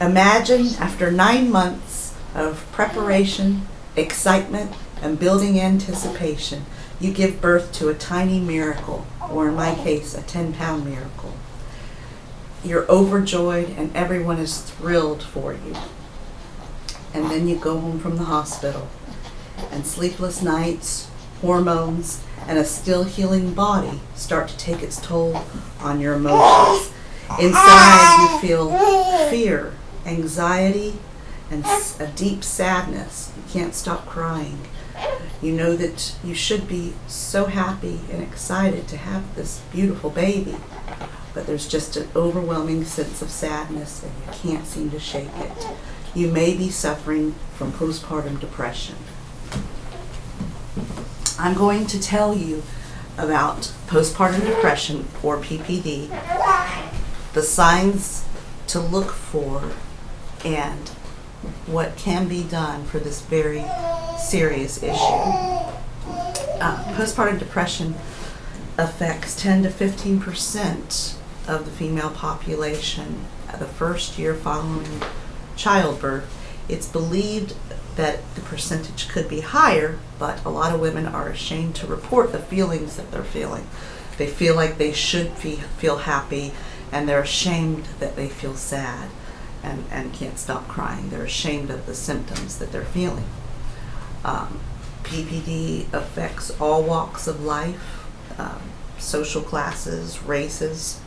Imagine after 9 months of preparation, excitement, and building anticipation, you give birth to a tiny miracle, or in my case, a 10-pound miracle. You're overjoyed and everyone is thrilled for you. And then you go home from the hospital, and sleepless nights, hormones, and a still healing body start to take its toll on your emotions. Inside you feel fear, anxiety, and a deep sadness. You can't stop crying. You know that you should be so happy and excited to have this beautiful baby, but there's just an overwhelming sense of sadness and you can't seem to shake it. You may be suffering from postpartum depression. I'm going to tell you about postpartum depression, or PPD, the signs to look for, and what can be done for this very serious issue. Postpartum depression affects 10 to 15% of the female population the first year following childbirth. It's believed that the percentage could be higher, but a lot of women are ashamed to report the feelings that they're feeling. They feel like they should feel happy, and they're ashamed that they feel sad and can't stop crying. They're ashamed of the symptoms that they're feeling. PPD affects all walks of life, social classes, races.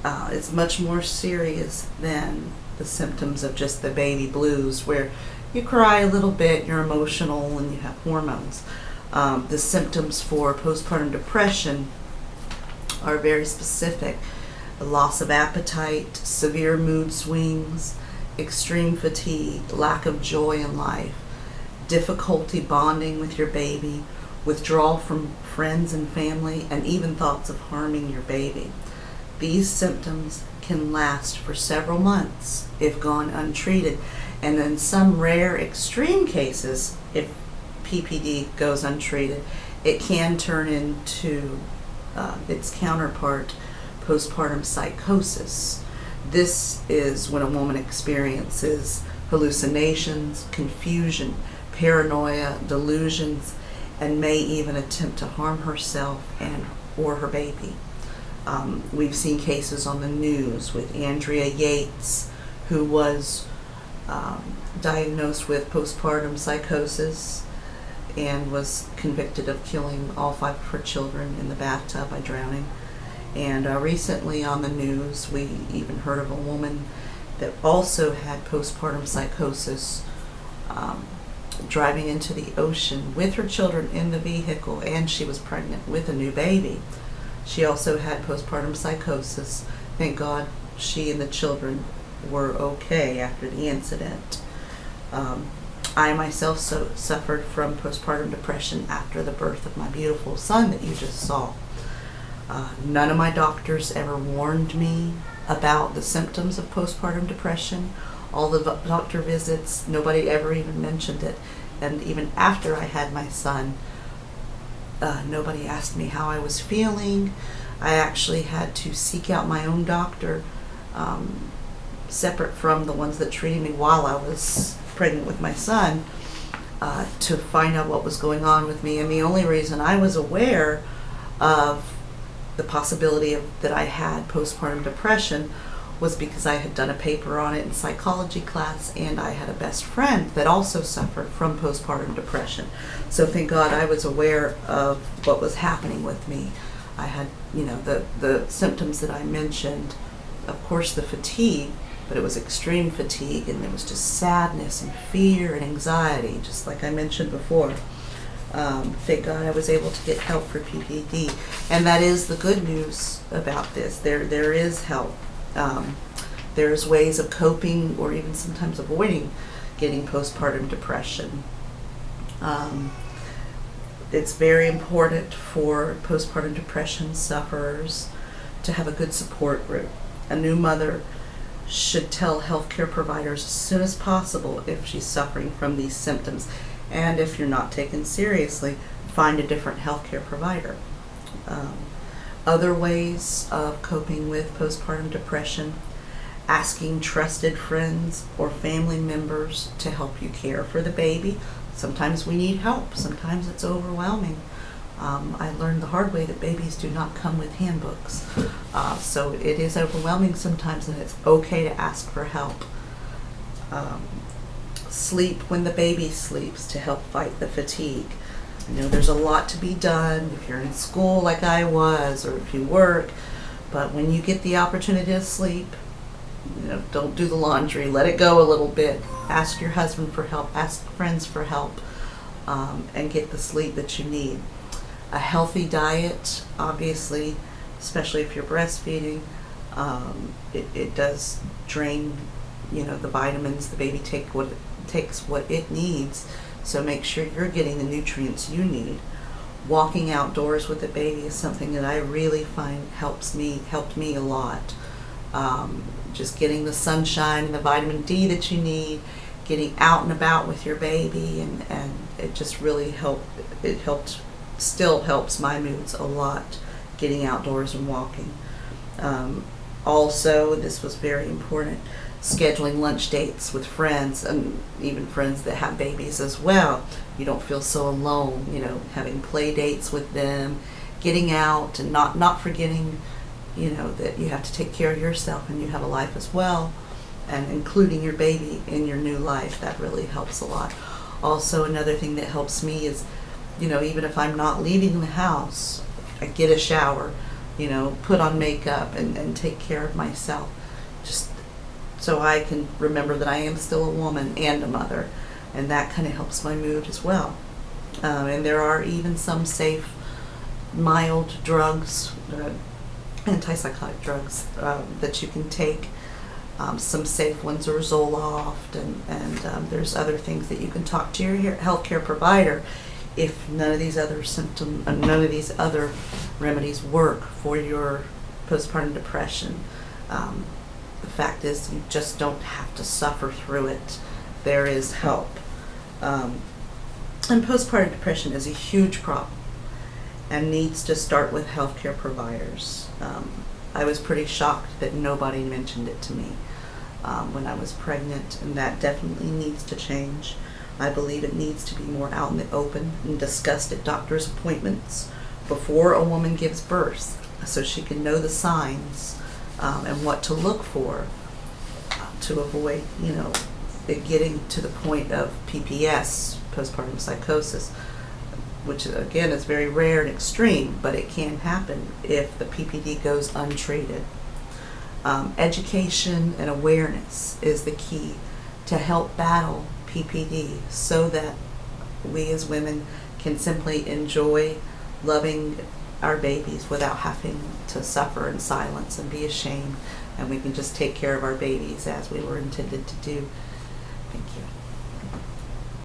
It's much more serious than the symptoms of just the baby blues, where you cry a little bit, you're emotional, and you have hormones. The symptoms for postpartum depression are very specific. The loss of appetite, severe mood swings, extreme fatigue, lack of joy in life, difficulty bonding with your baby, withdrawal from friends and family, and even thoughts of harming your baby. These symptoms can last for several months if gone untreated, and in some rare extreme cases, if PPD goes untreated, it can turn into its counterpart, postpartum psychosis. This is when a woman experiences hallucinations, confusion, paranoia, delusions, and may even attempt to harm herself or her baby. We've seen cases on the news with Andrea Yates, who was diagnosed with postpartum psychosis and was convicted of killing all 5 of her children in the bathtub by drowning. And recently on the news, we even heard of a woman that also had postpartum psychosis, driving into the ocean with her children in the vehicle, and she was pregnant with a new baby. She also had postpartum psychosis. Thank God she and the children were okay after the incident. I myself suffered from postpartum depression after the birth of my beautiful son that you just saw. None of my doctors ever warned me about the symptoms of postpartum depression. All the doctor visits, nobody ever even mentioned it. And even after I had my son, nobody asked me how I was feeling. I actually had to seek out my own doctor, separate from the ones that treated me while I was pregnant with my son, to find out what was going on with me. And the only reason I was aware of the possibility that I had postpartum depression was because I had done a paper on it in psychology class, and I had a best friend that also suffered from postpartum depression. So thank God I was aware of what was happening with me. I had, the symptoms that I mentioned, of course the fatigue, but it was extreme fatigue, and there was just sadness and fear and anxiety, just like I mentioned before. Thank God I was able to get help for PPD, and that is the good news about this. There is help. There's ways of coping, or even sometimes avoiding getting postpartum depression. It's very important for postpartum depression sufferers to have a good support group. A new mother should tell healthcare providers as soon as possible if she's suffering from these symptoms. And if you're not taken seriously, find a different healthcare provider. Other ways of coping with postpartum depression: asking trusted friends or family members to help you care for the baby. Sometimes we need help, sometimes it's overwhelming. I learned the hard way that babies do not come with handbooks. So it is overwhelming sometimes, and it's okay to ask for help. Sleep when the baby sleeps to help fight the fatigue. I know there's a lot to be done if you're in school like I was, or if you work, but when you get the opportunity to sleep, don't do the laundry, let it go a little bit. Ask your husband for help, ask friends for help, and get the sleep that you need. A healthy diet, obviously, especially if you're breastfeeding, it does drain, the vitamins. The baby takes what it needs, so make sure you're getting the nutrients you need. Walking outdoors with the baby is something that I really find helped me a lot. Just getting the sunshine and the vitamin D that you need, getting out and about with your baby, and it just really still helps my moods a lot, getting outdoors and walking. Also, this was very important, scheduling lunch dates with friends, and even friends that have babies as well. You don't feel so alone, having play dates with them, getting out, and not forgetting, that you have to take care of yourself and you have a life as well, and including your baby in your new life. That really helps a lot. Also, another thing that helps me is, even if I'm not leaving the house, I get a shower, put on makeup and take care of myself, just so I can remember that I am still a woman and a mother, and that kind of helps my mood as well. And there are even some safe, mild drugs, antipsychotic drugs that you can take. Some safe ones are Zoloft, and there's other things that you can talk to your healthcare provider if none of these other remedies work for your postpartum depression. The fact is, you just don't have to suffer through it. There is help. And postpartum depression is a huge problem and needs to start with healthcare providers. I was pretty shocked that nobody mentioned it to me when I was pregnant, and that definitely needs to change. I believe it needs to be more out in the open and discussed at doctor's appointments before a woman gives birth, so she can know the signs and what to look for to avoid, it getting to the point of PPS, postpartum psychosis, which again is very rare and extreme, but it can happen if the PPD goes untreated. Education and awareness is the key to help battle PPD, so that we as women can simply enjoy loving our babies without having to suffer in silence and be ashamed, and we can just take care of our babies as we were intended to do. Thank you.